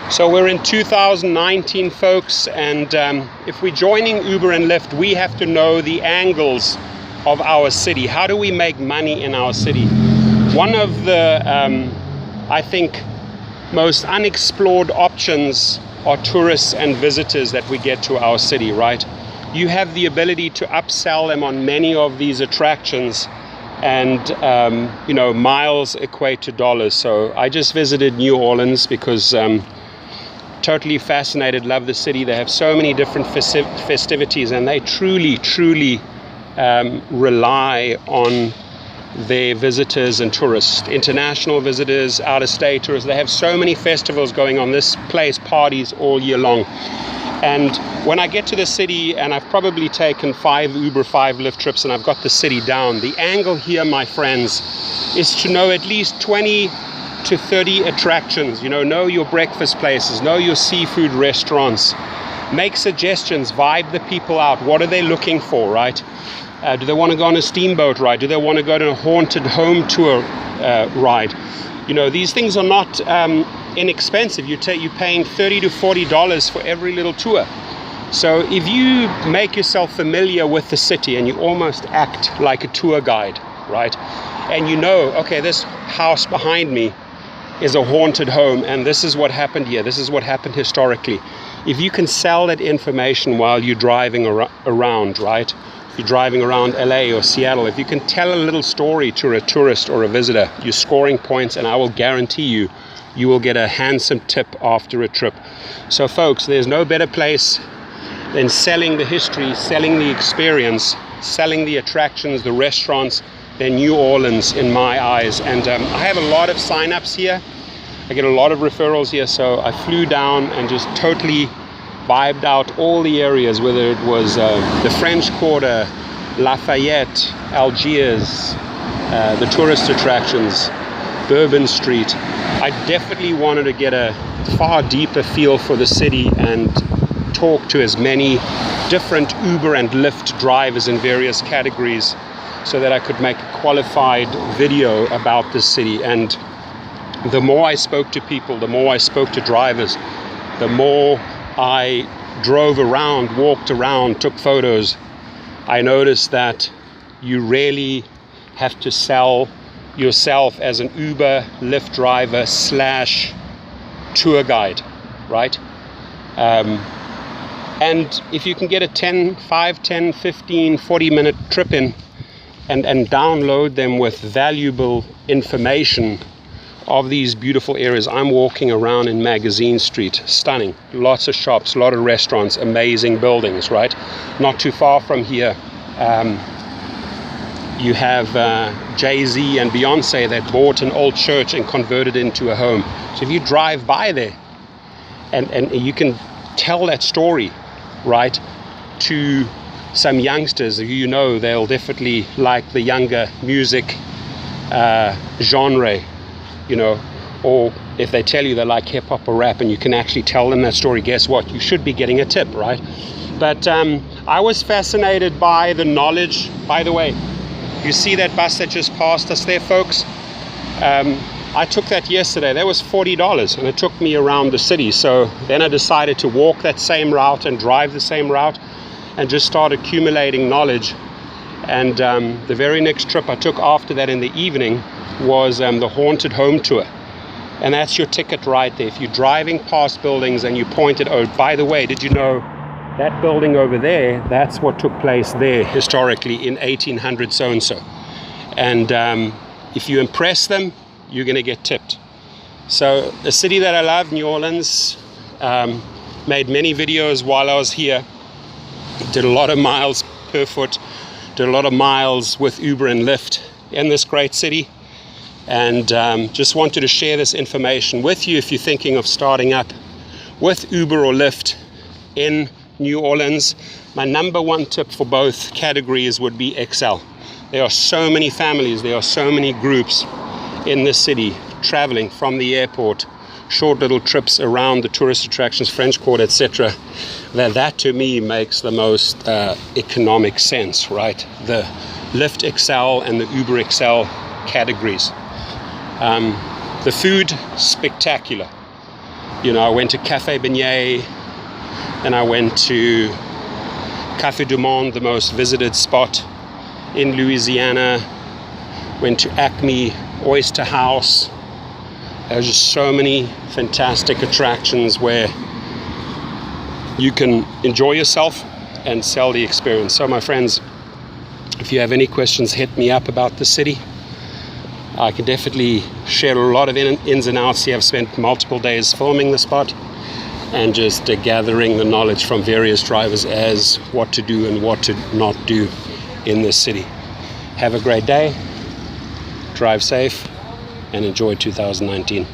So we're in 2019, folks, and if we're joining Uber and Lyft, we have to know the angles of our city. How do we make money in our city? One of the, I think, most unexplored options are tourists and visitors that we get to our city, right? You have the ability to upsell them on many of these attractions, and miles equate to dollars. So I just visited New Orleans because totally fascinated, love the city. They have so many different festivities, and they truly rely on their visitors and tourists, international visitors, out-of-state tourists. They have so many festivals going on. This place parties all year long. And when I get to the city, and I've probably taken 5 Uber, 5 Lyft trips, and I've got the city down, the angle here, my friends, is to know at least 20 to 30 attractions. Know your breakfast places, know your seafood restaurants, make suggestions, vibe the people out. What are they looking for, right? Do they want to go on a steamboat ride? Do they want to go to a haunted home tour ride? These things are not inexpensive. You're paying $30 to $40 for every little tour. So if you make yourself familiar with the city and you almost act like a tour guide, right? And okay, this house behind me is a haunted home, and this is what happened here. This is what happened historically. If you can sell that information while you're driving around, right? You're driving around LA or Seattle, if you can tell a little story to a tourist or a visitor, you're scoring points, and I will guarantee you will get a handsome tip after a trip. So folks, there's no better place than selling the history, selling the experience, selling the attractions, the restaurants, than New Orleans in my eyes. And I have a lot of sign-ups here. I get a lot of referrals here, so I flew down and just totally vibed out all the areas, whether it was the French Quarter, Lafayette, Algiers, the tourist attractions, Bourbon Street. I definitely wanted to get a far deeper feel for the city and talk to as many different Uber and Lyft drivers in various categories so that I could make a qualified video about the city. And the more I spoke to people, the more I spoke to drivers, the more I drove around, walked around, took photos, I noticed that you really have to sell yourself as an Uber, Lyft driver / tour guide, right? And if you can get a 5, 10, 15, 40-minute trip in and download them with valuable information of these beautiful areas. I'm walking around in Magazine Street, stunning, lots of shops, a lot of restaurants, amazing buildings, right? Not too far from here, you have Jay-Z and Beyonce that bought an old church and converted it into a home. So if you drive by there and you can tell that story, right, to some youngsters, they'll definitely like the younger music genre, or if they tell you they like hip hop or rap and you can actually tell them that story, guess what? You should be getting a tip, right? But I was fascinated by the knowledge. By the way, you see that bus that just passed us there, folks? I took that yesterday. That was $40, and it took me around the city. So then I decided to walk that same route and drive the same route and just start accumulating knowledge. And the very next trip I took after that in the evening was the haunted home tour. And that's your ticket right there. If you're driving past buildings and you point it, oh, by the way, did you know that building over there, that's what took place there historically in 1800 so-and-so. And if you impress them, you're going to get tipped. So a city that I love, New Orleans, made many videos while I was here, did a lot of miles per foot, did a lot of miles with Uber and Lyft in this great city, and just wanted to share this information with you if you're thinking of starting up with Uber or Lyft in New Orleans. My number one tip for both categories would be excel. There are so many families, there are so many groups in this city traveling from the airport, short little trips around the tourist attractions, French Quarter, etc. That to me makes the most economic sense, right? The Lyft Excel and the Uber Excel categories. The food, spectacular. I went to Cafe Beignet, and I went to Café du Monde, the most visited spot in Louisiana. Went to Acme Oyster House. There's just so many fantastic attractions where you can enjoy yourself and sell the experience. So my friends, if you have any questions, hit me up about the city. I can definitely share a lot of ins and outs here. I've spent multiple days filming the spot and just gathering the knowledge from various drivers as what to do and what to not do in this city. Have a great day, drive safe, and enjoy 2019.